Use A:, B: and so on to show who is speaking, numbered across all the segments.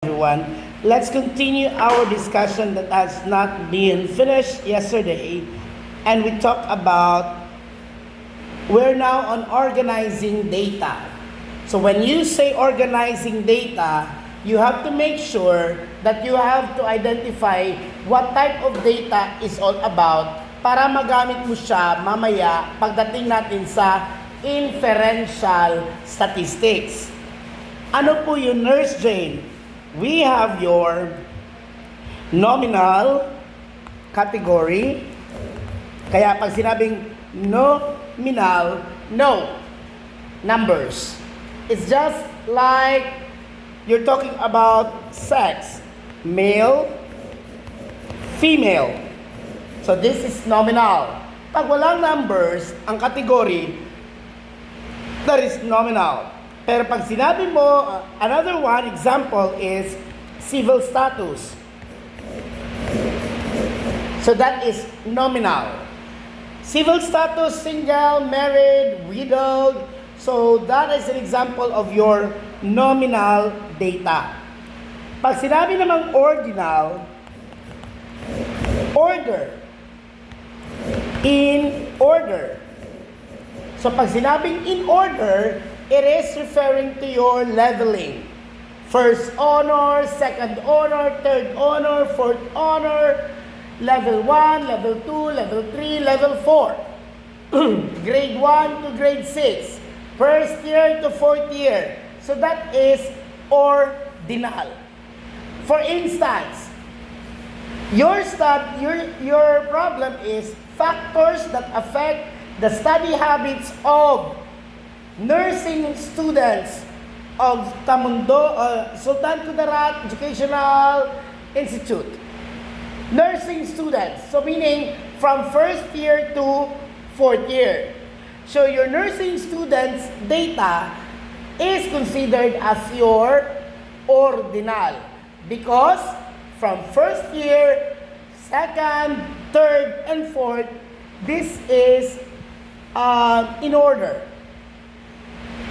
A: Everyone, let's continue our discussion that has not been finished yesterday, and we talked about we're now on organizing data. So when you say organizing data, you have to make sure that you have to identify what type of data is all about para magamit mo siya mamaya pagdating natin sa inferential statistics. Ano po yung Nurse Jane? We have your nominal category. Kaya pag sinabing nominal, no, numbers. It's just like you're talking about sex, male, female. So this is nominal. Pag walang numbers, ang category, that is nominal. Pero pag sinabi mo, another one example is civil status. So that is nominal. Civil status, single, married, widowed. So that is an example of your nominal data. Pag sinabi namang ordinal, order, in order. So pag sinabing in order, it is referring to your leveling. First honor, second honor, third honor, fourth honor, level 1, level 2, level 3, level 4. Grade 1 to grade 6. First year to fourth year. So that is ordinal. For instance, your problem is factors that affect the study habits of nursing students of Sultan Kudarat Educational Institute. Nursing students, so meaning from first year to fourth year. So your nursing students' data is considered as your ordinal because from first year, second, third, and fourth, this is in order.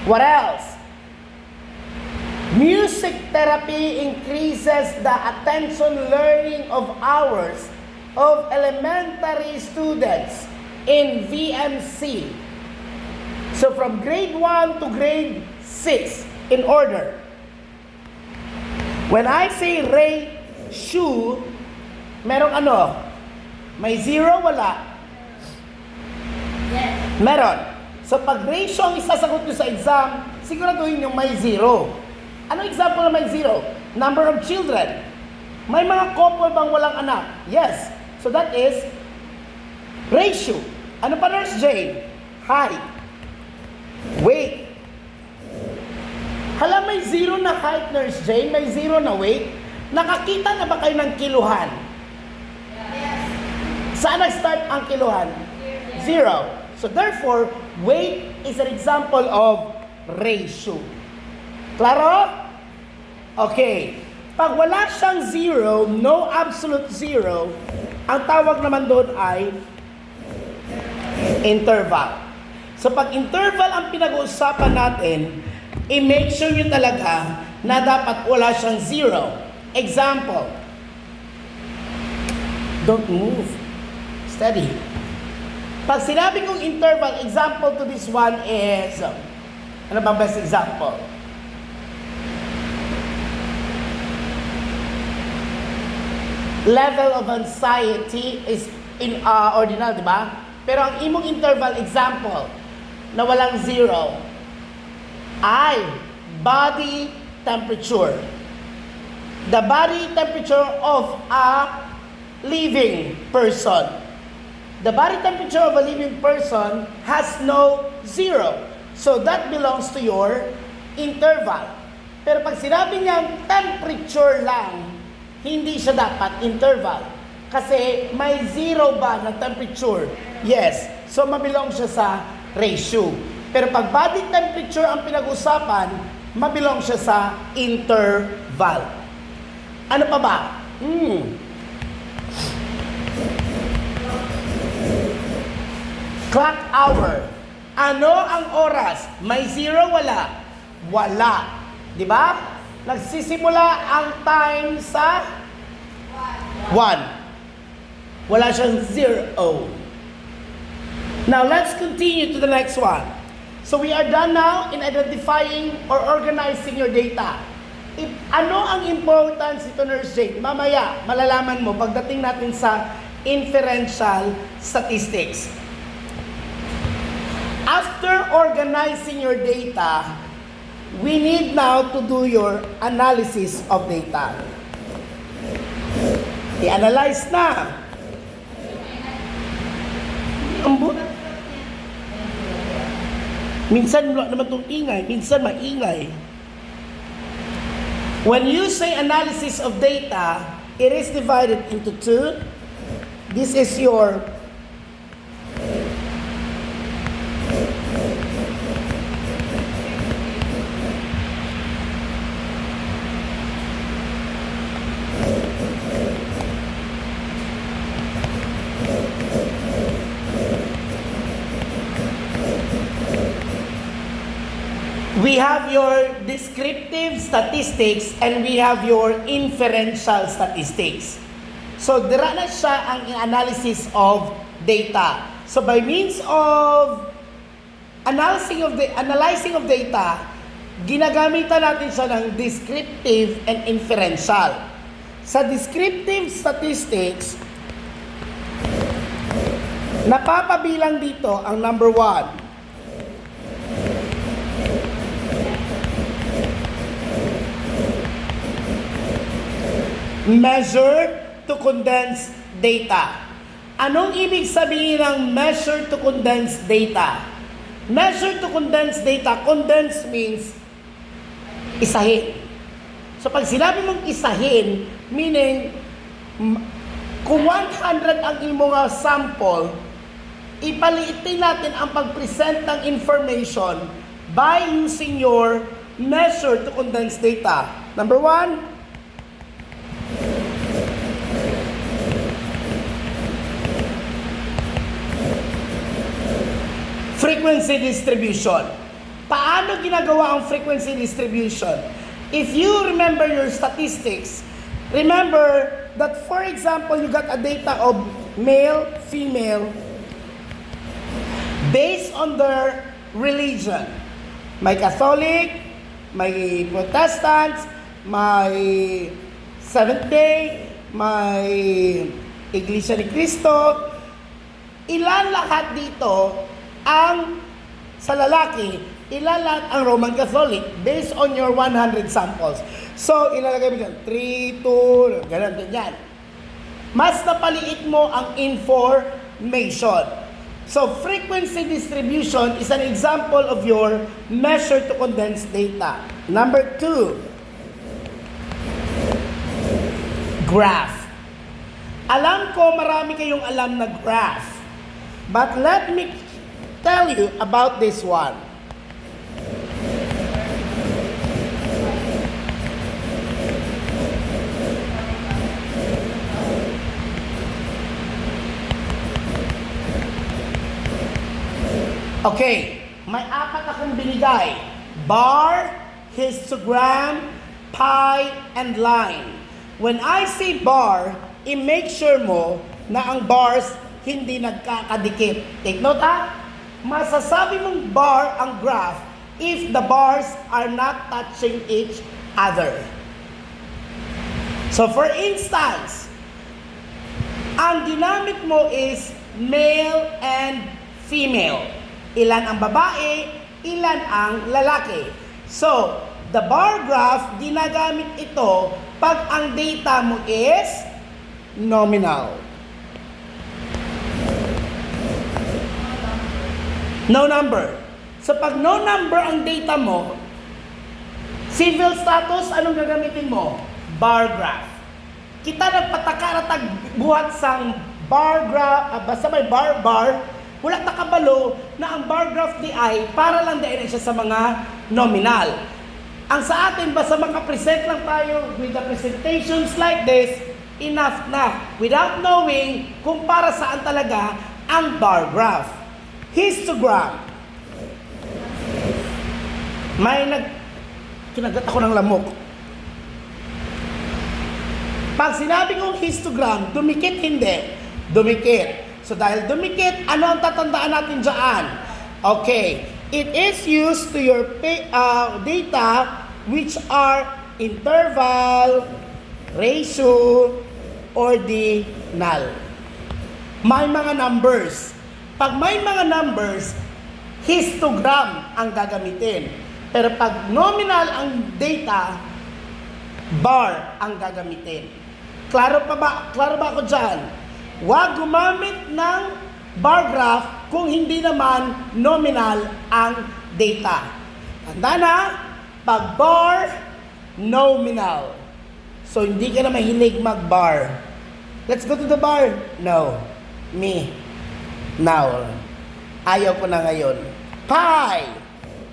A: What else? Music therapy increases the attention learning of hours of elementary students in VMC. So from grade 1 to grade 6 in order. When I say ratio, merong ano? May zero, wala?
B: Yes.
A: Meron. So pag ratio ang isasagot nyo sa exam, siguraduhin nyo may zero. Ano example na may zero? Number of children. May mga couple bang walang anak? Yes. So that is ratio. Ano pa, Nurse Jane? Height. Weight. Hala, may zero na height, Nurse Jane? May zero na weight? Nakakita na ba kayo ng kiluhan?
B: Yes.
A: Saan nag-start ang kiluhan? Zero. So therefore, weight is an example of ratio. Klaro? Okay. Pag wala siyang zero, no absolute zero, ang tawag naman doon ay interval. So pag interval ang pinag-uusapan natin, i-make sure nyo talaga na dapat wala siyang zero. Example. Don't move. Steady. Pag sinabi kong interval, example to this one is, ano bang best example? Level of anxiety is in ordinal, di ba? Pero ang imong interval example na walang zero ay body temperature. The body temperature of a living person. The body temperature of a living person has no zero. So that belongs to your interval. Pero pag sinabi niyang temperature lang, hindi siya dapat interval. Kasi may zero ba ng temperature? Yes. So mabilong siya sa ratio. Pero pag body temperature ang pinag-usapan, mabilong siya sa interval. Ano pa ba? Clock hour. Ano ang oras? May zero, wala? Wala. Di ba? Nagsisimula ang time sa 1. Wala siyang 0. Now, let's continue to the next one. So, we are done now in identifying or organizing your data. Ano ang importance ito, Nurse Jane? Mamaya, malalaman mo pagdating natin sa inferential statistics. After organizing your data, we need now to do your analysis of data. I-analyze na. Minsan wala naman itong ingay, minsan maingay. When you say analysis of data, it is divided into 2. This is your we have your descriptive statistics and we have your inferential statistics. So, dira na siya ang analysis of data. So, by means of analyzing of data, ginagamitan natin siya ng descriptive and inferential. Sa descriptive statistics, napapabilang dito ang number 1. Measure to condense data. Anong ibig sabihin ng measure to condense data? Measure to condense data, condense means isahin. So pag sinabi mong isahin, meaning kung 100 ang imong sample, ipaliitin natin ang pag-present ng information by using your measure to condense data. Number 1, frequency distribution. Paano ginagawa ang frequency distribution? If you remember your statistics, remember that for example, you got a data of male, female, based on their religion. May Catholic, may Protestants, may Seventh Day, may Iglesia ni Cristo. Ilan lahat dito ang sa lalaki, ilan lahat ang Roman Catholic based on your 100 samples. So, ilalagay mo dyan, 3, 2, ganyan. Mas napaliit mo ang information. So, frequency distribution is an example of your measure to condense data. Number 2, graph. Alam ko marami kayong alam na graph. But let me tell you about this one. Okay, may 4 akong binigay. Bar, histogram, pie, and line. When I say bar, i-make sure mo na ang bars hindi nagkakadikit. Take note ha? Masasabi mong bar ang graph if the bars are not touching each other. So for instance, ang ginamit mo is male and female. Ilan ang babae, ilan ang lalaki. So, the bar graph, ginagamit ito pag ang data mo is nominal. No number. So pag no number ang data mo, civil status, anong gagamitin mo? Bar graph. Kita nagpatakaratag buhat sang bar graph, basta may bar, wala takabalo na ang bar graph di ay para lang dahil siya sa mga nominal. Ang sa atin, basta makapresent lang tayo with the presentations like this, enough na. Without knowing kung para saan talaga ang bar graph. Histogram. Kinagat ako ng lamok. Pag sinabi kong histogram, dumikit hindi? Dumikit. So dahil dumikit, ano ang tatandaan natin dyan? Okay, it is used to your data which are interval, ratio, ordinal. May mga numbers. Pag may mga numbers, histogram ang gagamitin. Pero pag nominal ang data, bar ang gagamitin. Klaro ba ako dyan? Huwag gumamit ng bar graph kung hindi naman nominal ang data. Tanda na, pag bar, nominal. So, hindi ka na mahilig mag-bar. Let's go to the bar. No. Me. Now. Ayaw ko na ngayon. Pi.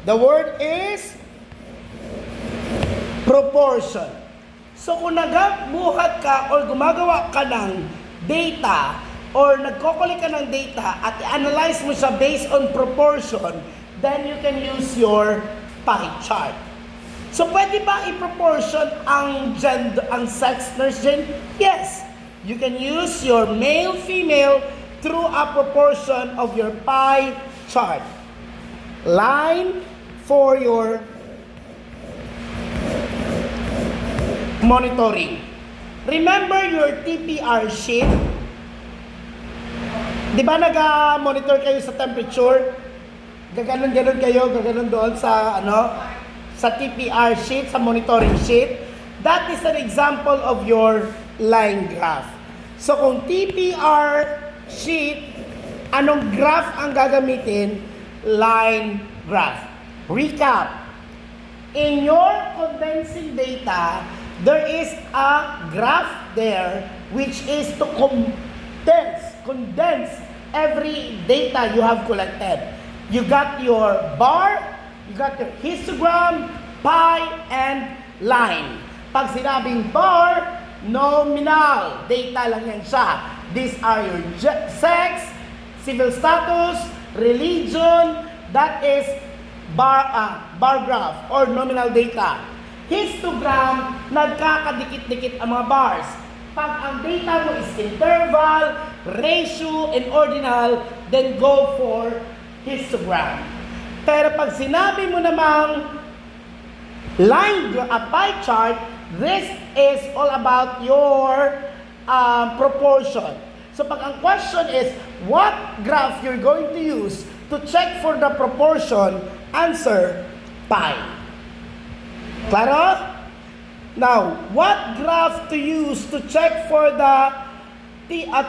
A: The word is proportion. So, kung nagbuhat ka or gumagawa ka ng data or nagko-collect ka ng data at i-analyze mo siya based on proportion, then you can use your pie chart. So, pwede ba i-proportion ang gender, ang sex, nurse Jane? Yes. You can use your male, female through a proportion of your pie chart. Line for your monitoring. Remember your TPR sheet? Di ba nag-monitor kayo sa temperature? Gaganon kayo, gaganon doon sa sa TPR sheet, sa monitoring sheet. That is an example of your line graph. So kung TPR sheet, anong graph ang gagamitin? Line graph. Recap. In your condensing data, there is a graph there which is to condense every data you have collected. You got your bar, you got your histogram, pie, and line. Pag sinabing bar, nominal. Data lang yan siya. These are your sex, civil status, religion, that is bar graph or nominal data. Histogram, nagkakadikit-dikit ang mga bars. Pag ang data mo is interval, ratio, and ordinal, then go for histogram. Pero pag sinabi mo namang pie chart, this is all about your proportion. So pag ang question is, what graph you're going to use to check for the proportion, answer, pi. Claro? Now, what graph to use to check for the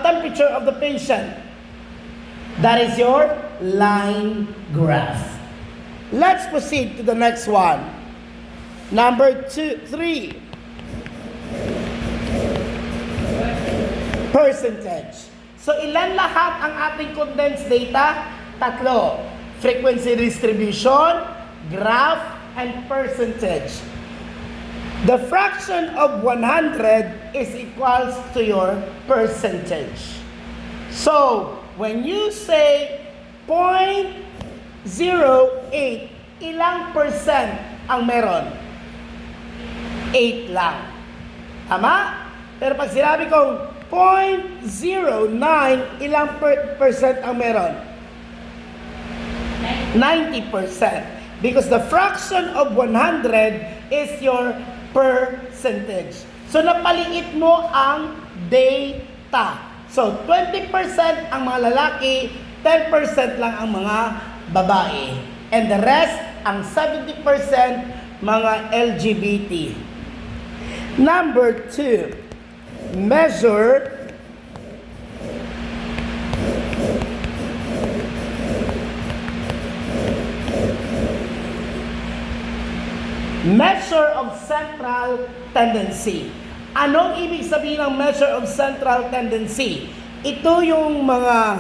A: temperature of the patient? That is your line graph. Let's proceed to the next one. Number 3. Percentage. So, ilan lahat ang ating condensed data? 3. Frequency distribution, graph, and percentage. The fraction of 100 is equals to your percentage. So, when you say 0.08, ilang percent ang meron? 8 lang. Tama? Pero pag sinabi kong 0.09, ilang percent ang meron? 90%. Because the fraction of 100 is your percentage. So, napaliit mo ang data. So, 20% ang mga lalaki, 10% lang ang mga babae. And the rest, ang 70% mga LGBT. Number 2, measure of central tendency. Anong ibig sabihin ng measure of central tendency? Ito yung mga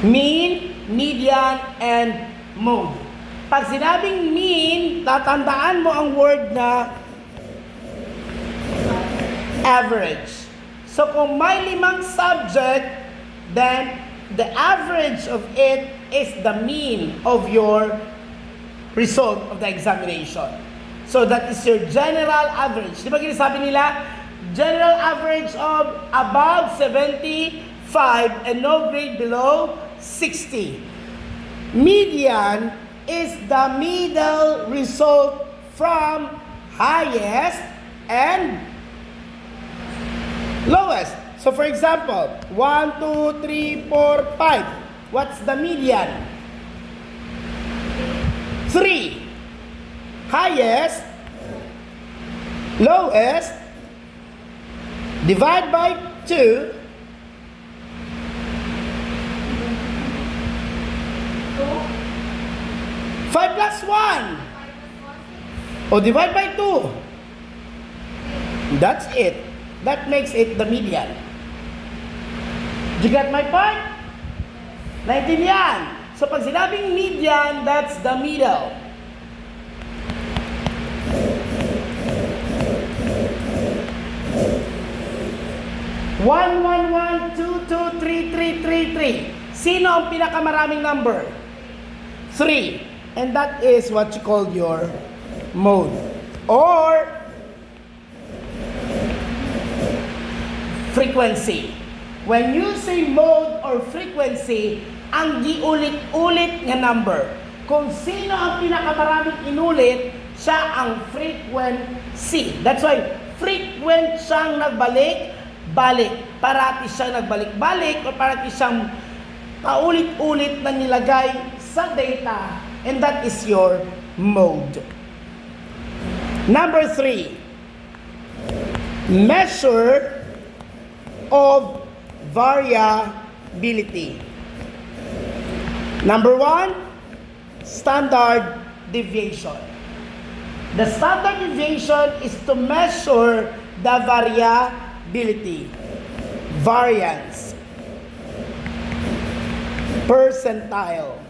A: mean, median, and mode. Pag sinabing mean, tatandaan mo ang word na average. So kung may 5 subject, then the average of it is the mean of your result of the examination. So that is your general average. Di ba ginasabi nila? General average of above 75 and no grade below 60. Median is the middle result from highest and lowest. So for example, 1, 2, 3, 4, 5. What's the median? 3. Highest, lowest, divide by 2. 5 plus 1. O divide by 2. That's it. That makes it the median. Did you get my point? Naintindihan? So pag sinabing median, that's the middle. One, one, one, two, two, three, three, three, three. Sino ang pinakamaraming number? 3. And that is what you call your mode. Or frequency. When you say mode or frequency, ang giulit-ulit nga number. Kung sino ang pinakamaraming inulit, siya ang frequency. That's why frequent siyang nagbalik-balik. Parati siyang nagbalik-balik o parati siyang paulit-ulit na nilagay sa data. And that is your mode. Number 3. Measure of variability. Number 1, standard deviation. The standard deviation is to measure the variability, variance, percentile.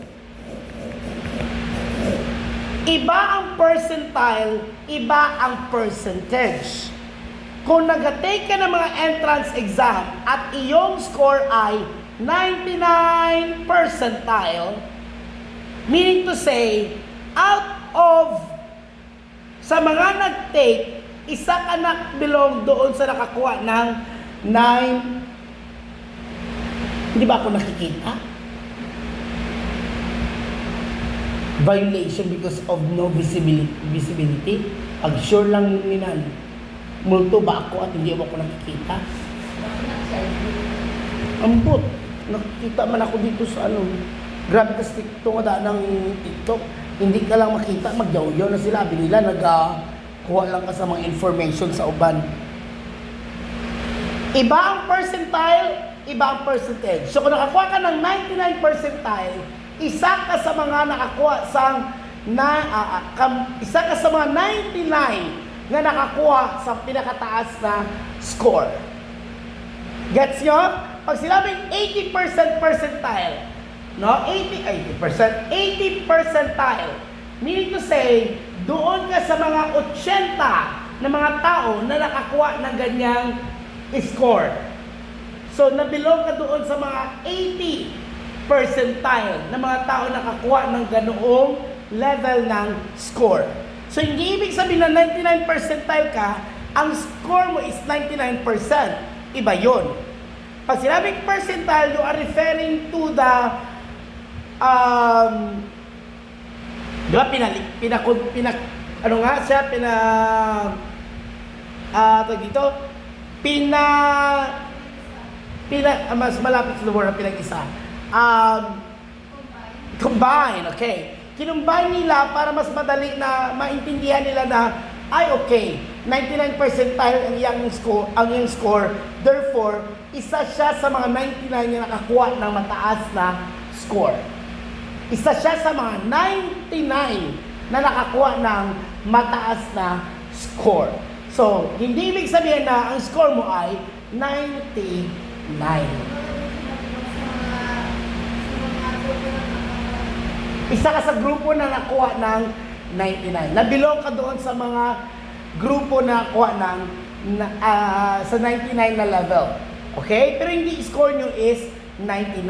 A: Iba ang percentile, iba ang percentage. Kung nag-take ka ng mga entrance exam at iyong score ay 99 percentile, meaning to say, out of sa mga nag-take, isa ka belong doon sa nakakuha ng 9. Hindi ba ako nakikita? Violation because of no visibility. Pag sure lang ninan, multo ba ako at hindi mo ako nakikita? Ambot. Nakikita man ako dito sa ano. Grabe kasi TikTok nga ng TikTok. Hindi ka lang makita, magyaw-yaw na sila. Nila nagkuha lang ka sa mga information sa uban. Iba ang percentile, iba ang percentage. So kung nakakuha ka ng 99 percentile, isa ka sa mga nakakuha isa ka sa mga 99 na nakakuha sa pinakataas na score. Gets nyo? Pag sinabing 80% percentile, no? 80 percentile, meaning to say, doon ka sa mga 80 na mga tao na nakakuha ng ganyang score. So, nabilong ka doon sa mga 80 percentile na mga tao nakakuha ng ganoong level ng score. So, hindi ibig sabihin na 99 percentile ka, ang score mo is 99%. Iba yun. Pag sinabing percentile, you are referring to the di ba ano nga siya, mas malapit sa word na pinag-isa. Combine, okay. Kinumbine nila para mas madali na maintindihan nila na, ay okay, 99 percentile ang iyong score, therefore, isa siya sa mga 99 na nakakuha ng mataas na score. Isa siya sa mga 99 na nakakuha ng mataas na score. So, hindi ibig sabihin na ang score mo ay 99. Isa ka sa grupo na nakuha ng 99. Nabilong ka doon sa mga grupo na nakuha ng sa 99 na level. Okay? Pero hindi score nyo is 99.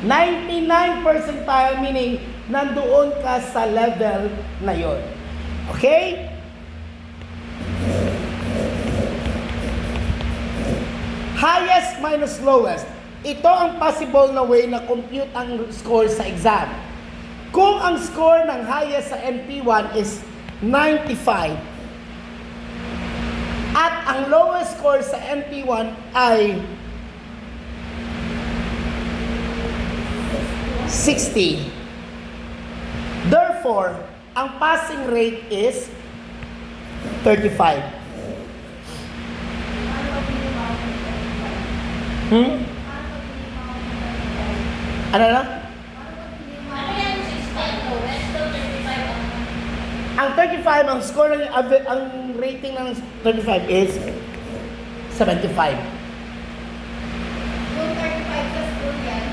A: 99 percentile meaning nandoon ka sa level na yon. Okay? Highest minus lowest. Ito ang possible na way na compute ang score sa exam. Kung ang score ng highest sa NP1 is 95 at ang lowest score sa NP1 ay 60. Therefore, ang passing rate is 35. Ano na?
B: Ano yan, 16 lowest, so 35 ang
A: Ang 35, ang score ng ang rating ng 35 is 75.
B: yung 35 sa school yan.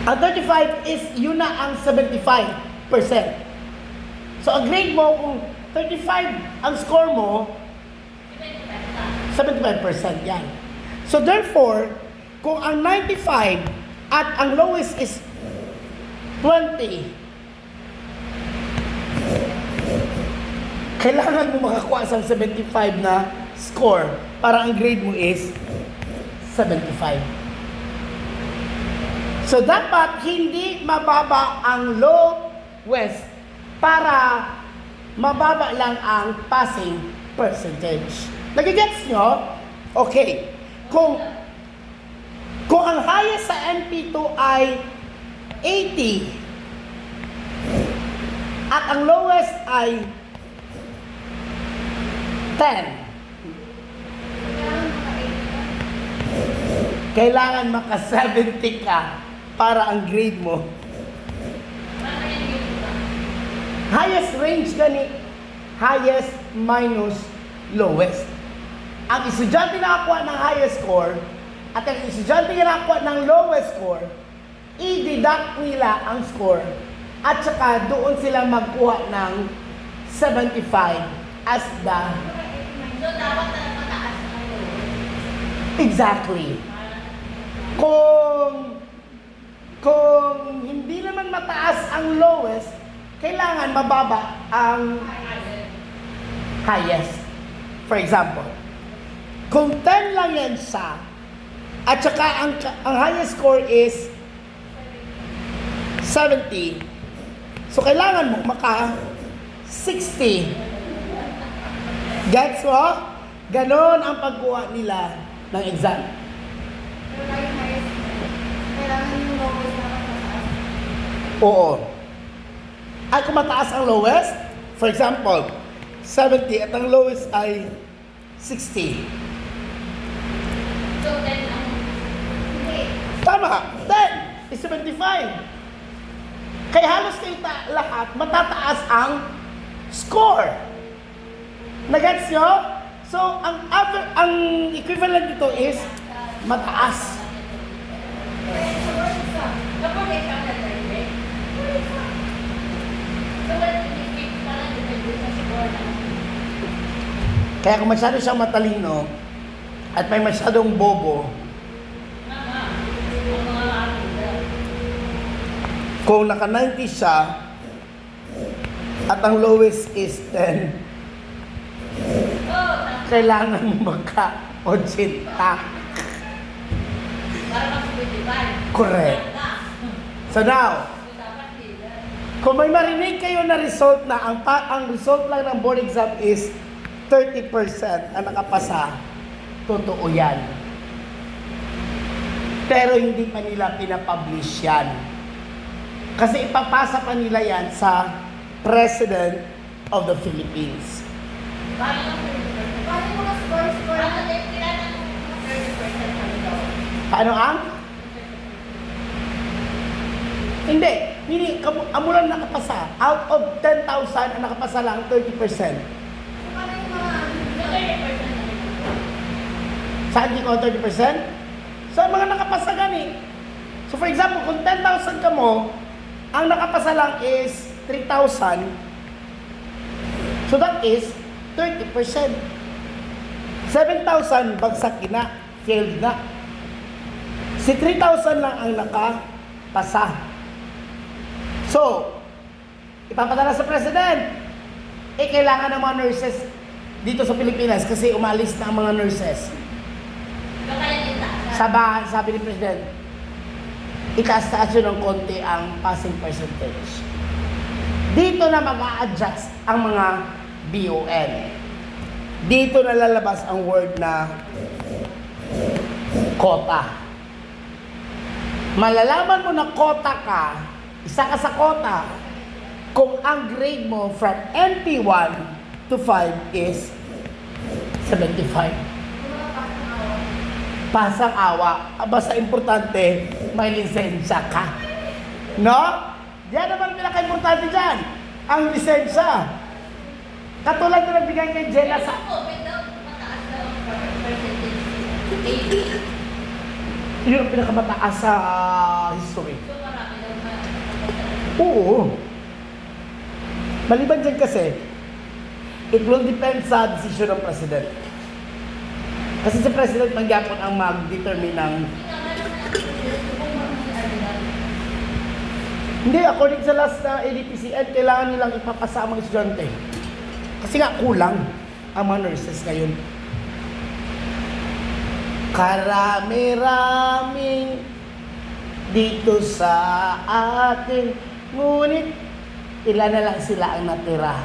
A: Ang 35 is yun na ang 75%. So, ang grade mo, kung 35 ang score mo, 75% yan. So, therefore, kung ang 95 at ang lowest is 20, kailangan mo makakuha sa 75 na score para ang grade mo is 75. So, dapat hindi mababa ang lowest para mababa lang ang passing percentage. Nagigets nyo? Okay. Kung ang highest sa NP2 ay 80 at ang lowest ay 10, kailangan maka-70 ka para ang grade mo. Highest range gani, highest minus lowest. Ang estudyante na nakakuha ng highest score at ang estudyante na nakakuha ng lowest score, i-deduct nila ang score at saka doon sila magkuha ng 75 as the
B: So, dapat na mataas ang lowest.
A: exactly. Kung hindi naman mataas ang lowest, kailangan mababa ang highest. For example, kung 10 lang yan siya, at saka ang highest score is 70, so kailangan mo maka 60. Gets mo? Ganon ang pagkuha nila ng exam.
B: Pero like highest, kailangan yung lowest na mataas.
A: Oo. Ay, kung mataas ang lowest, for example, 70 at ang lowest ay 60.
B: So, 10 ang... Hindi.
A: Tama, 10 is 75. Kaya halos kayo lahat matataas ang score. Nagets nyo? So, ang equivalent nito is mataas.
B: Kapag exam na direct, so, wala pinipig ka lang depende sa score na.
A: Kaya kung masyado siyang matalino at may masyadong bobo,
B: Ang mga ating
A: kung naka 90 siya at ang lowest is 10, kailangan mo magka-80.
B: para mas 25.
A: Correct. So now,
B: Dapat hindi.
A: kung may marinig kayo na result na ang result lang ng board exam is 30% ang nakapasa, totoo yan. Pero hindi pa nila pinapublish yan. Kasi ipapasa pa nila yan sa President of the Philippines.
B: Paano yung mga score? Paano din sila ng 30% kami daw?
A: Paano ang? Hindi. Amo lang nakapasa. Out of 10,000, ang nakapasa lang 30%.
B: Paano yung mga... Yung 30% namin.
A: Saan di ko 30%? So, ang mga nakapasa gani. So, for example, kung 10,000 ka mo, ang nakapasa lang is 3,000. So, that is 30%. 7,000, bagsak na. Failed na. Si 3,000 lang ang nakapasa. So, ipapadala sa President. Kailangan ng mga nurses dito sa Pilipinas kasi umalis na ang mga nurses. Sabi ni President, itaas-taas yun ng konti ang passing percentage. Dito na mag-a-adjust ang mga BON. Dito na lalabas ang word na quota. Malalaman mo na quota ka, isa ka sa quota, kung ang grade mo from NP1 to 5 is 75. Pasang awa. Basta importante, may lisensya ka. No? Yan naman pinaka-importante dyan. Ang lisensya. Katulad na nagbigay kay Jenna sa... Yun ang pinakamataas sa history. Oo. Maliban dyan kasi, it will depend sa decision ng President. Kasi si President mangyapon ang mag-determine ng... Hindi, according sa last na ADPCN, kailangan nilang ipapasa ang mga estudyante. Kasi nga kulang ang mga nurses ngayon. Karami-raming dito sa atin, ngunit ilan na lang sila ang natira.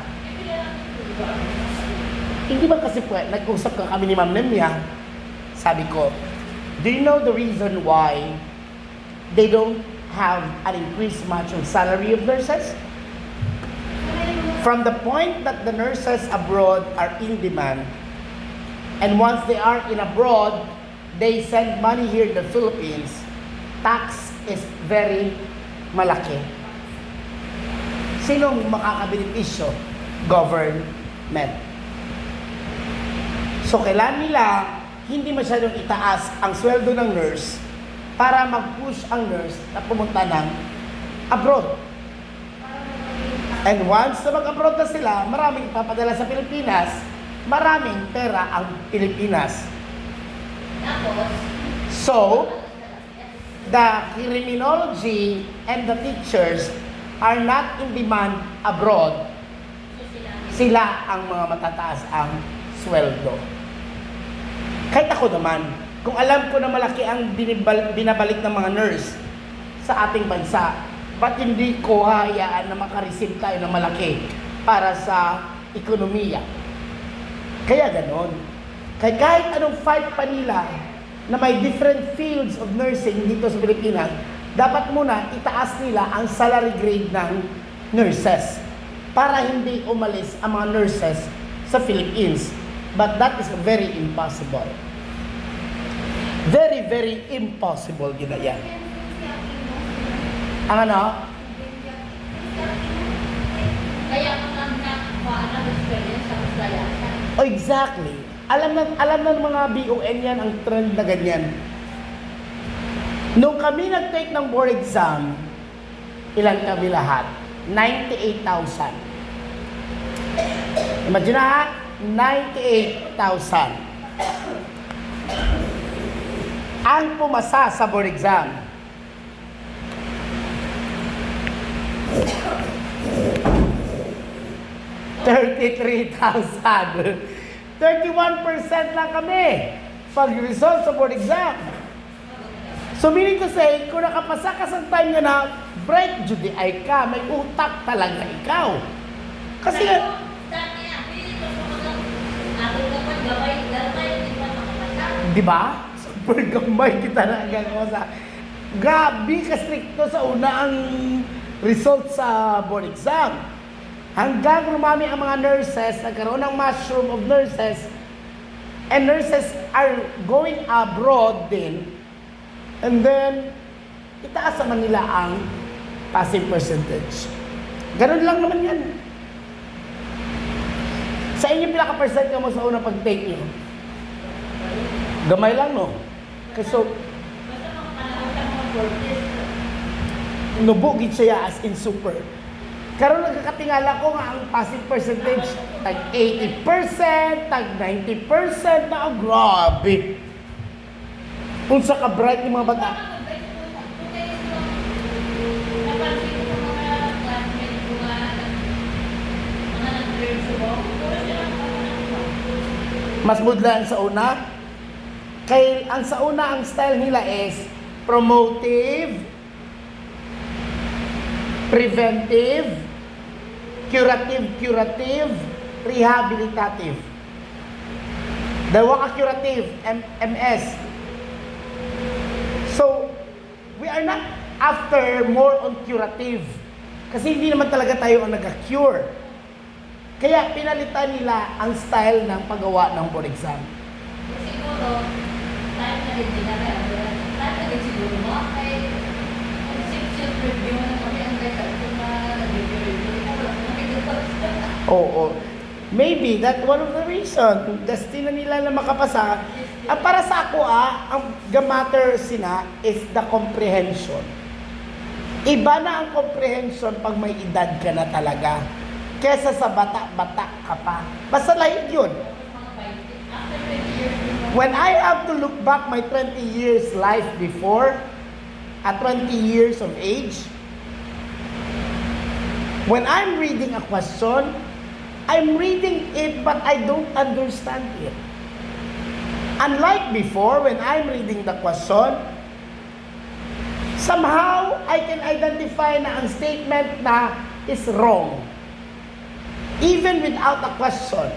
A: Hindi ba kasi nag-usap ka kami ni Ma'am Nemia, sabi ko, do you know the reason why they don't have an increase much on salary of nurses? From the point that the nurses abroad are in demand, and once they are in abroad, they send money here in the Philippines, tax is very malaki. Sinong makakabenepisyo? Government. So, kailan nila hindi masyadong itaas ang sweldo ng nurse para mag-push ang nurse na pumunta ng abroad. And once na mag-abroad na sila, maraming ipapadala sa Pilipinas, maraming pera ang Pilipinas. So, the criminology and the teachers are not in demand abroad. Sila ang mga matataas ang sweldo. Kahit ako naman, kung alam ko na malaki ang binabalik ng mga nurse sa ating bansa, ba't hindi ko hayaan na makareceive tayo ng malaki para sa ekonomiya? Kaya ganon. Kaya kahit anong fight pa nila na may different fields of nursing dito sa Pilipinas, dapat muna itaas nila ang salary grade ng nurses para hindi umalis ang mga nurses sa Philippines. But that is very impossible. Very, very impossible ginaya. Ang ano?
B: Kaya kung ang experience sa Australia.
A: Oh, exactly. Alam ng mga BON yan ang trend na ganyan. Nung kami nag-take ng board exam, ilan kami lahat? 98,000. Imagine na, 98,000. Ang pumasa sa board exam. $33,000. 31% lang kami pag-result sa board exam. So meaning to say, kung nakapasa ka sa time nga na break judi ay ka, may utak talaga ikaw. Kasi di ba? Super gamay kita na hanggang sa grabe ka stricto sa una ang result sa board exam. Hanggang lumami ang mga nurses, nagkaroon ng mushroom of nurses, and nurses are going abroad din, and then itaas naman nila ang passing percentage. Ganun lang naman yan. Sa inyo pinaka-percent mo sa unang pag-take nyo? Gamay lang, no? Kasi nubugit siya as in super. Karon nagkakatingala ko nga ang passing percentage tag 80%, tag 90% na grabe. Unsa ka bright yung mga bata? Mas mudlan sa una. Kay ang sa una ang style nila is promotive, preventive, curative, rehabilitative. Dalawa ka curative, MS. So, we are not after more on curative. Kasi hindi naman talaga tayo ang nag-cure. Kaya pinalitan nila ang style ng paggawa ng board exam.
B: Siguro, tayo na rin din namin. Tayo na rin siguro mo. Kay conception review na kami ang ganda kung review.
A: Oo. Maybe that one of the reason destiny nila na makapasa. Para sa ako ang matter sina is the comprehension. Iba na ang comprehension pag may edad ka na talaga kesa sa bata-bata ka pa. Basta lahig yun. When I have to look back my 20 years life before, at 20 years of age, when I'm reading a question, I'm reading it but I don't understand it. Unlike before, when I'm reading the question, somehow I can identify na ang statement na is wrong. Even without a question.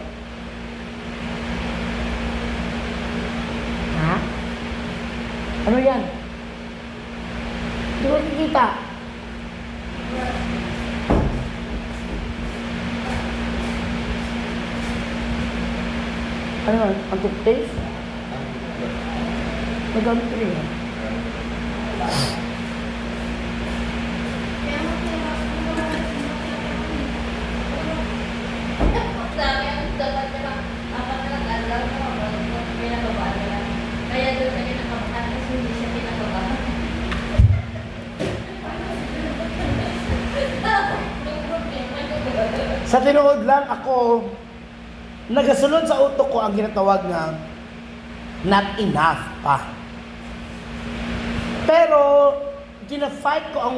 A: Ha? Ano yan? Hindi ko nakikita. Ano yan? Ang toothpaste? Nagamit ko rin yan.
B: Sabi ang dapat na apat na nag-alaw na pinakabahan nila. Kaya doon na kinakabahan kasi hindi siya kinakabahan.
A: Sa tinuod lang ako, nagasulod sa utok ko ang ginatawag na not enough pa. Pero, gina-fight ko ang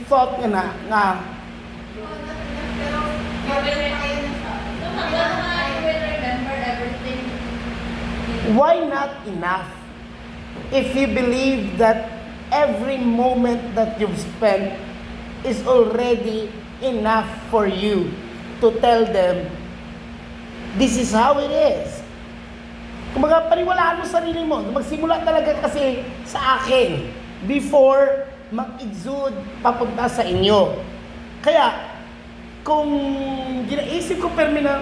A: thought nga why not enough? If you believe that every moment that you've spent is already enough for you to tell them, this is how it is. Kumbaga, paniwalaan mo sarili mo. Magsimula talaga kasi sa akin before mag-exude papunta sa inyo. Kaya, kung ginaisip ko permina,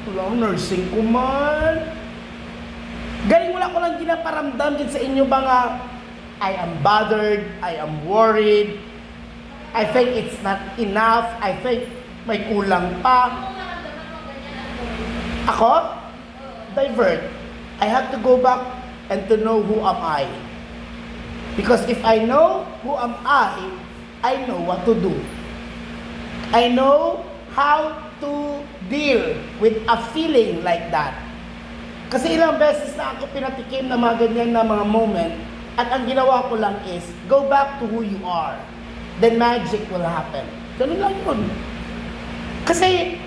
A: wala, nursing ko man. Galing wala ko lang ginaparamdam din sa inyo ba nga, I am bothered, I am worried, I think it's not enough, I think may kulang pa. Ako? Divert. I have to go back and to know who am I. Because if I know who am I know what to do. I know how to deal with a feeling like that. Kasi ilang beses na ako pinatikim na mga ganyan na mga moment at ang ginawa ko lang is go back to who you are. Then magic will happen. Ganun lang yun. Kasi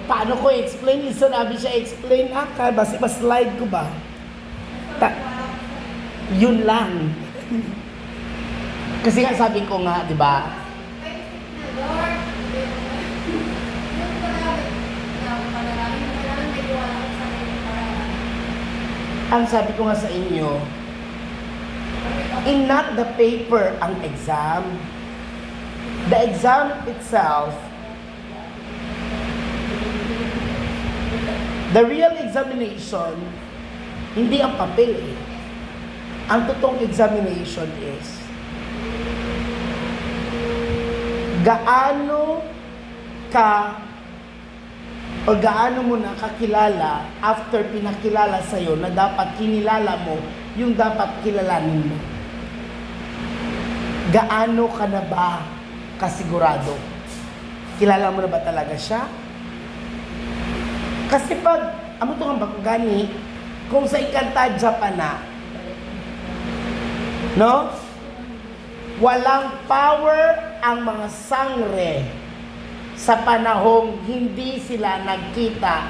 A: paano ko i-explain? Sinabi siya explain basta slide ko ba? Yun lang. Kasi nga sabi ko nga, di ba? Ang sabi ko nga sa inyo, in not the paper ang exam. The exam itself, the real examination, hindi ang papel eh. Ang totoong examination is, gaano ka o gaano mo na kakilala after pinakilala sa'yo na dapat kinilala mo yung dapat kilalanin mo. Gaano ka na ba kasigurado? Kilala mo na ba talaga siya? Kasi pag, amo ito nga gani, kung sa ikantadya pa na, no? Walang power ang mga sangre sa panahong hindi sila nagkita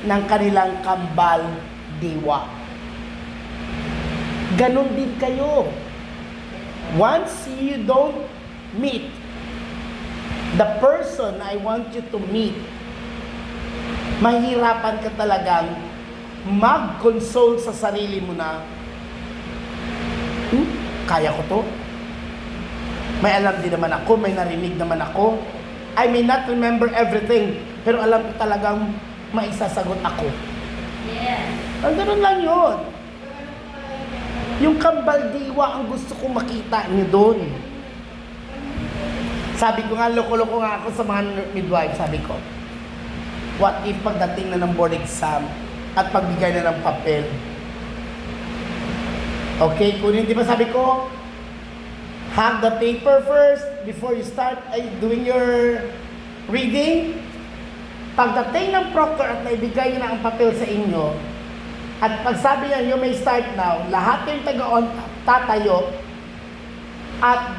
A: ng kanilang kambal diwa. Ganon din kayo. Once you don't meet the person I want you to meet, mahirapan ka talagang mag-console sa sarili mo na, kaya ko to. May alam din naman ako, may narinig naman ako. I may not remember everything, pero alam ko talagang maisasagot ako.
B: Yes.
A: Ang ganun lang yun. Yung kambal diwa ang gusto kong makita niyo doon. Sabi ko nga, loko-loko nga ako sa mga midwife, sabi ko, what if pagdating na ng board exam at pagbigay na ng papel? Okay, kunin, di ba sabi ko, have the paper first before you start doing your reading. Pagdating ng proctor at naibigay niya na ang papel sa inyo, at pagsabi niya, you may start now, lahat yung taga-on tatayo at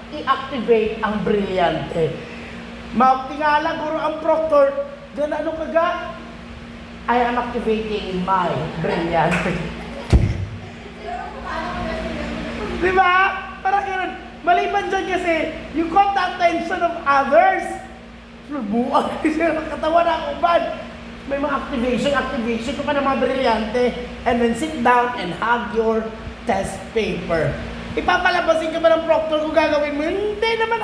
A: i-activate ang brilyante. Magtingala, guro ang proctor, dyan ano kaga? I am activating my brilyante. Di ba? Parang ganun. Maliban dyan kasi, you caught the attention of others. Buwag kasi katawan ng uban. May mga activation ko pa ng mga brilyante. And then sit down and have your test paper. Ipapalabasin ka ba ng proctor kung gagawin mo? Hindi naman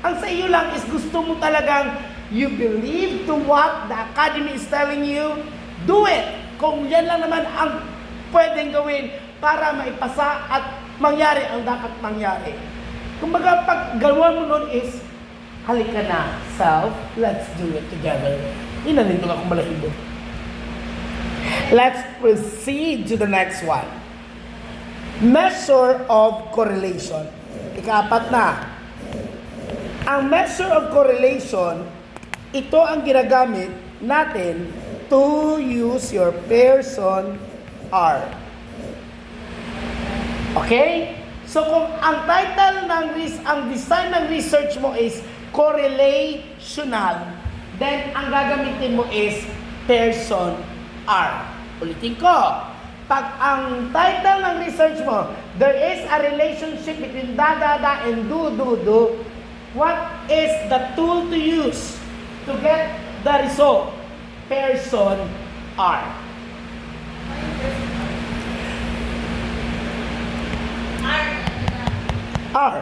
A: Ang sa iyo lang is gusto mo talagang you believe to what the academy is telling you, do it. Kung yan lang naman ang pwedeng gawin para maipasa at mangyari ang dapat mangyari. Kumbaga, pag gawin mo nun is, halika na, self, let's do it together. Inanintong akong balahibo. Let's proceed to the next one. Measure of correlation. Ika-4 na. Ang measure of correlation, ito ang ginagamit natin to use your person R. Okay? So kung ang title ang design ng research mo is correlational, then ang gagamitin mo is person R. Ulitin ko. Pag ang title ng research mo, there is a relationship between da and do, what is the tool to use to get the result? Person R. R.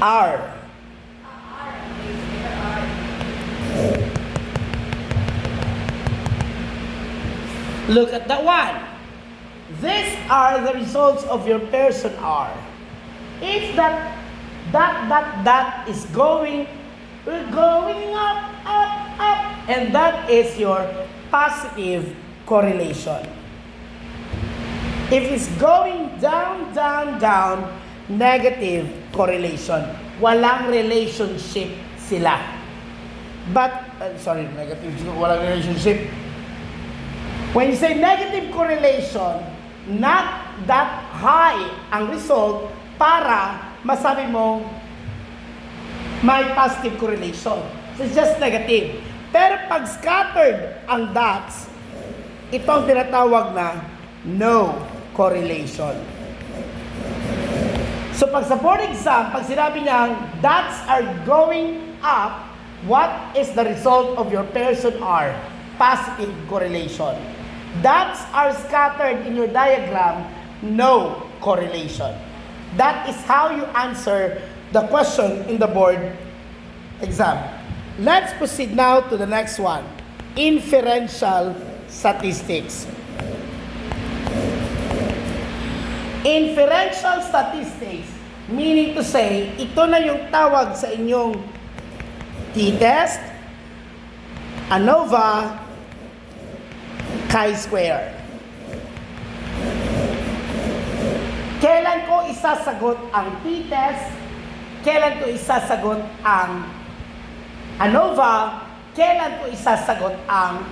A: R. Look at that one. These are the results of your person R. If that is going, we're going up, and that is your positive correlation. If it's going down, negative correlation. Walang relationship sila. But, negative, walang relationship. When you say negative correlation, not that high ang result para masabi mong may positive correlation. So it's just negative. Pero pag scattered ang dots, ito ang tinatawag na no correlation. So pag sa board exam, pag sinabi niyang dots are going up, what is the result of your person R? Positive correlation. Dots are scattered in your diagram, no correlation. That is how you answer the question in the board exam. Let's proceed now to the next one. Inferential statistics. Inferential statistics, meaning to say, ito na yung tawag sa inyong t-test, ANOVA, chi-square. Kailan ko isasagot ang t-test? Kailan ko isasagot ang ANOVA? Kailan ko isasagot ang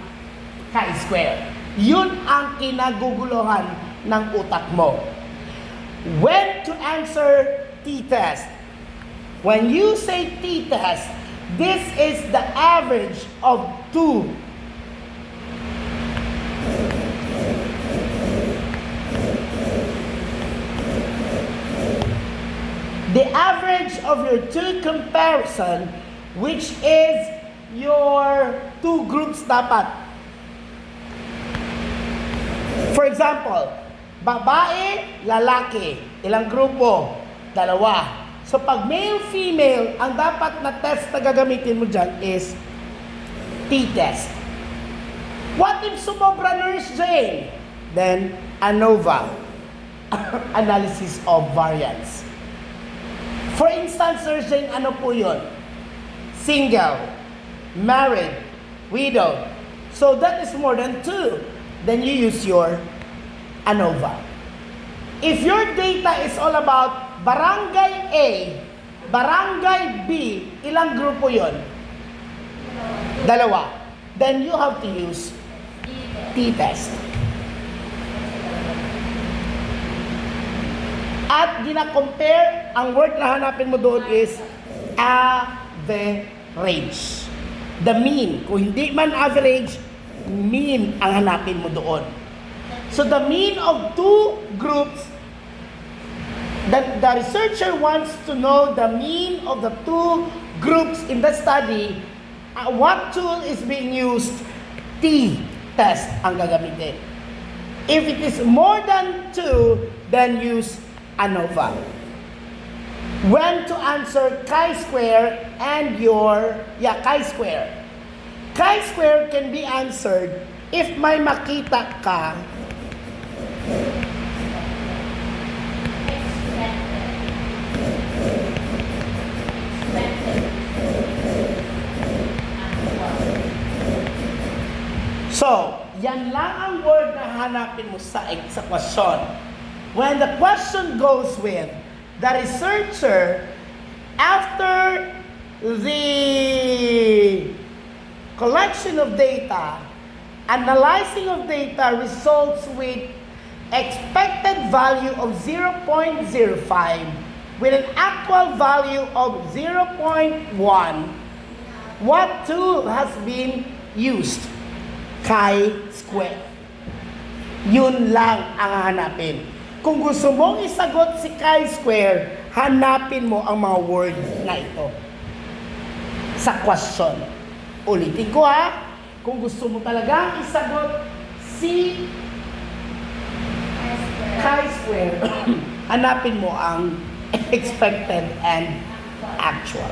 A: chi-square? Yun ang kinaguguluhan ng utak mo. When to answer t-test? When you say t-test, this is the average of two. The average of your two comparison, which is your two groups dapat. For example, babae, lalaki, ilang grupo? Dalawa. So pag male-female, ang dapat na test na gagamitin mo dyan is t-test. What if sumobra Nurse Jane? Then, ANOVA, analysis of variance. For instance, Nurse Jane, ano po yun? Single, married, widow. So that is more than 2. Then you use your ANOVA. If your data is all about Barangay A, Barangay B, ilang grupo yon? Dalawa. Then you have to use t-test. At gina-compare, ang word na hanapin mo doon is average. The mean. Kung hindi man average, mean ang hanapin mo doon. So the mean of two groups, the researcher wants to know the mean of the two groups in the study. What tool is being used? T-test ang gagamitin. If it is more than 2, then use ANOVA. When to answer chi-square and your, chi-square. Chi-square can be answered if may makita ka So, yan lang ang word na hanapin mo sa question. When the question goes with the researcher, after the collection of data, analyzing of data results with expected value of 0.05 with an actual value of 0.1, what tool has been used? Chi-square. Yun lang ang hanapin. Kung gusto mong isagot si chi-square, hanapin mo ang mga word na ito sa question. Ulitin ko ha, kung gusto mo talagang isagot si chi-square, hanapin mo ang expected and actual.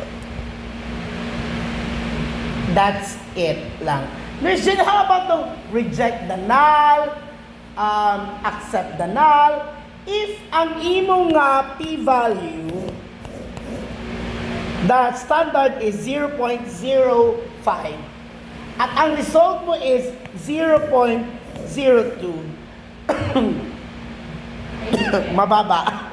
A: That's it lang. Listen, how about the reject the null, accept the null? If ang imo nga p-value, the standard is 0.05, at ang result mo is 0.02, mababa.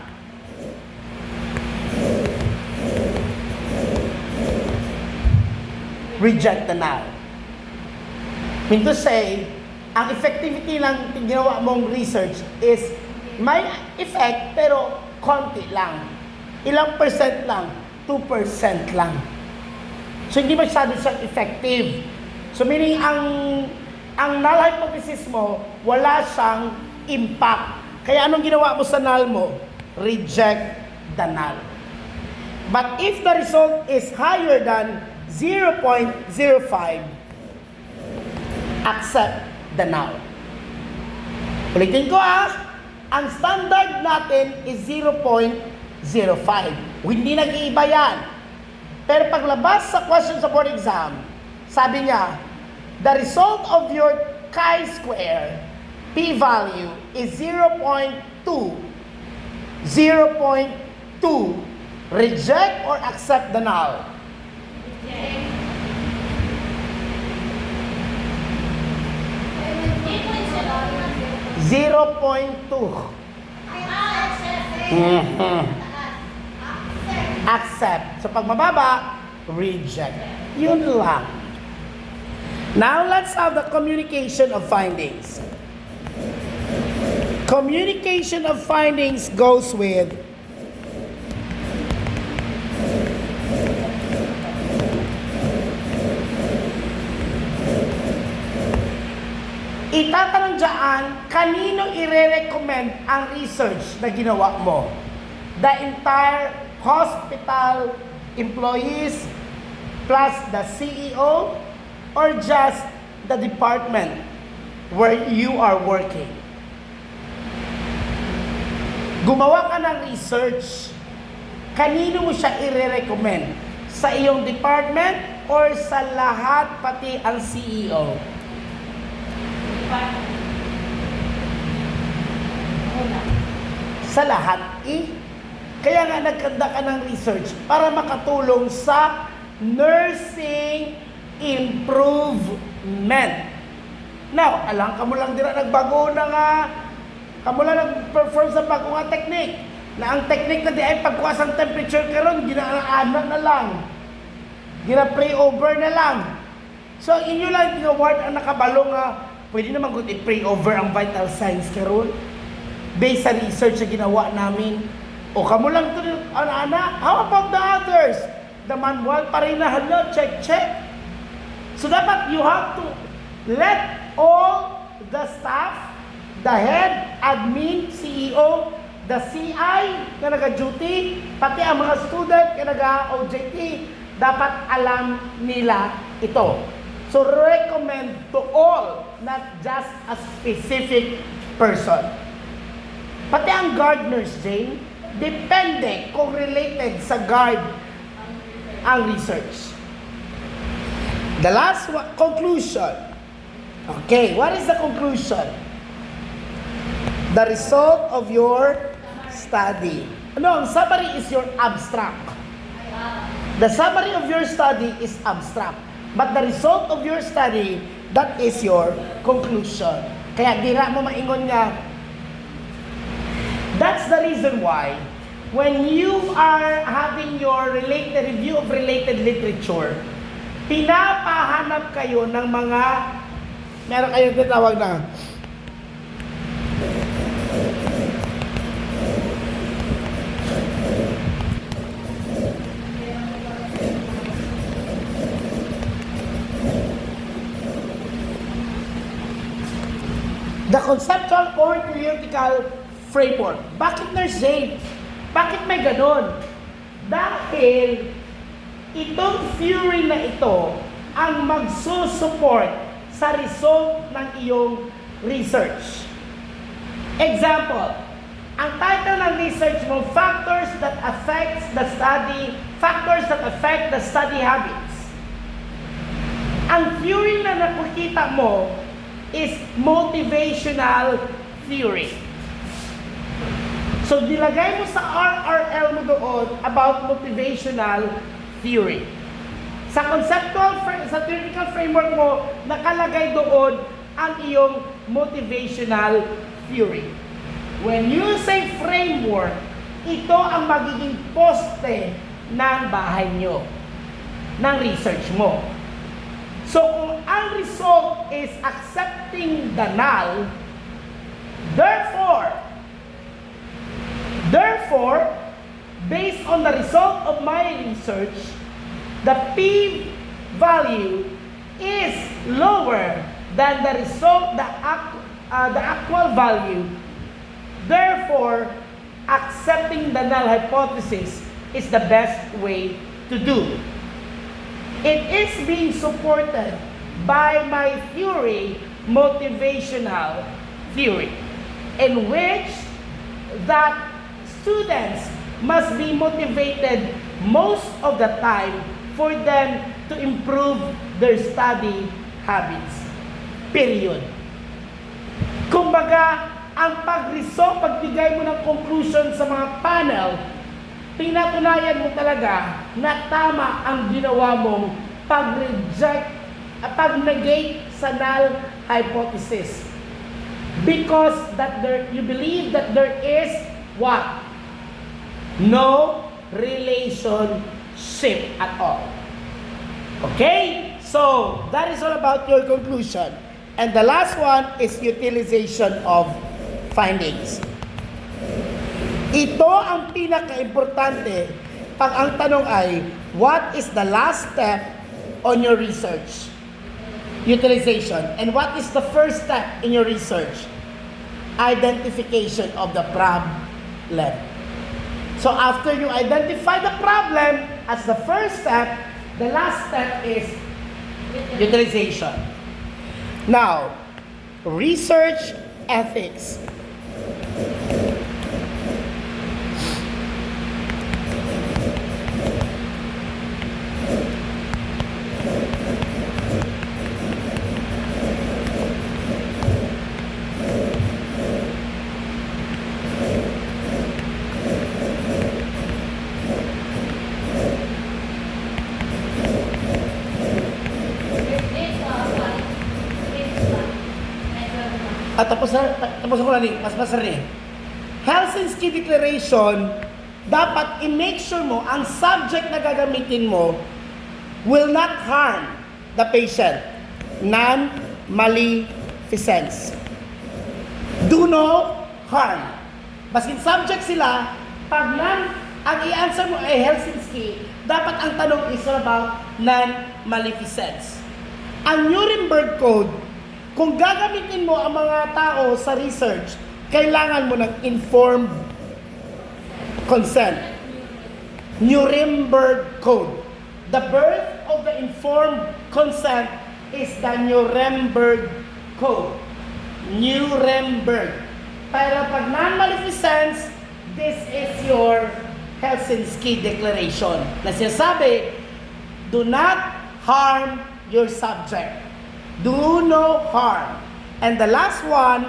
A: Reject the null. Mean to say, ang effectivity ng ginawa mong research is may effect pero konti lang. Ilang percent lang? 2% lang. So hindi masyado siyang effective. So meaning ang null hypothesis mo, wala siyang impact. Kaya anong ginawa mo sa null mo? Reject the null. But if the result is higher than 0.05, accept the null. Ulitin ko ang standard natin is 0.05. Hindi nag-iiba yan. Pero paglabas sa question sa board exam, sabi niya, the result of your chi-square p-value is 0.2. 0.2. Reject or accept the null? 0.2. Accept. So pag mababa, reject. Yun lang. Now let's have the communication of findings. Communication of findings goes with kanino ire-recommend ang research na ginawa mo? The entire hospital employees plus the CEO or just the department where you are working? Gumawa ka ng research, kanino mo siya ire-recommend? Sa iyong department or sa lahat pati ang CEO? Sa lahat Kaya nga nagkanda ka ng research para makatulong sa nursing improvement. Now, alam ka mo lang dira nagbago na nga, kamo lang nag-perform sa bago nga technique. Na ang technique na di ay pagkuwas ang temperature karon ginaanan na lang. Gina-pray-over na lang. So, inyo lang tinaward ang nakabalo nga, pwede naman kung i-pray-over ang vital signs karon based sa research na ginawa namin. O kamo lang ito, ana, how about the others? The manual pa rin na, hello, check. So dapat you have to let all the staff, the head, admin, CEO, the CI na nag-duty, pati ang mga student na nag-OJT, dapat alam nila ito. So recommend to all, not just a specific person. Pati ang gardeners, Jane, depende kung related sa guard ang research. The last one, conclusion. Okay, what is the conclusion? The result of your study. Ano, ang summary is your abstract. The summary of your study is abstract. But the result of your study, that is your conclusion. Kaya dira mo maingon nga, that's the reason why when you are having your review of related literature, pinapahanap kayo ng mga, meron kayong tinatawag na the conceptual or theoretical framework. Bakit Nurse Jane? Bakit may ganon? Dahil itong theory na ito ang magsusupport sa result ng iyong research. Example, ang title ng research mo, factors that affect the study habits. Ang theory na nakikita mo is motivational theory. So, nilagay mo sa RRL mo doon about motivational theory. Sa theoretical framework mo, nakalagay doon ang iyong motivational theory. When you say framework, ito ang magiging poste ng bahay nyo, ng research mo. So, kung ang result is accepting the null, Therefore, based on the result of my research, the p-value is lower than the result, the actual value. Therefore, accepting the null hypothesis is the best way to do. It is being supported by my theory, motivational theory, in which that students must be motivated most of the time for them to improve their study habits. Period. Kumbaga, ang pagbigay mo ng conclusion sa mga panel, pinatunayan mo talaga na tama ang ginawa mong pag-negate sa null hypothesis. Because you believe that there is what? No relationship at all. Okay? So, that is all about your conclusion. And the last one is utilization of findings. Ito ang pinaka-importante pag ang tanong ay, what is the last step on your research? Utilization. And what is the first step in your research? identification of the problem. So after you identify the problem as the first step, the last step is utilization. Now, research ethics. At tapos ko na rin, mas rin. Helsinki Declaration, dapat i-make sure mo, ang subject na gagamitin mo will not harm the patient. Non-maleficence. Do no harm. Baskin subject sila, pag ang i-answer mo ay Helsinki, dapat ang tanong is all about non-maleficence. Ang Nuremberg Code, kung gagamitin mo ang mga tao sa research, kailangan mo ng informed consent. Nuremberg Code. The birth of the informed consent is the Nuremberg Code. Nuremberg. Pero pag non-maleficence, this is your Helsinki Declaration. Na sinasabi, do not harm your subject. Do no harm. And the last one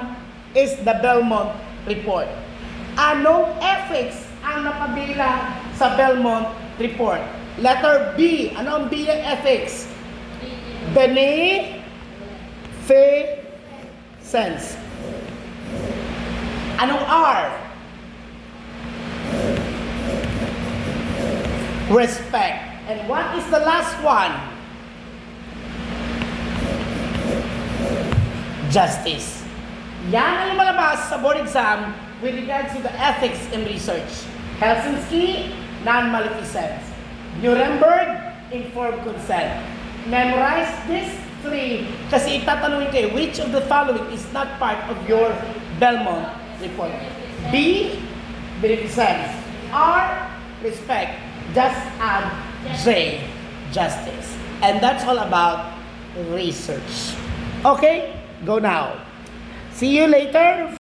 A: is the Belmont Report. Anong ethics ang napabilang sa Belmont Report? Letter B. Ano ang B ng ethics? Beneficence. Anong R? Respect. And what is the last one? Justice. Yan ang lumalabas sa board exam with regards to the ethics in research. Helsinki, non-maleficence. Nuremberg, informed consent. Memorize these three kasi itatanungin kayo, which of the following is not part of your Belmont Report? B, beneficence. R, respect. Just add J, justice. And that's all about research. Okay? Go now. See you later.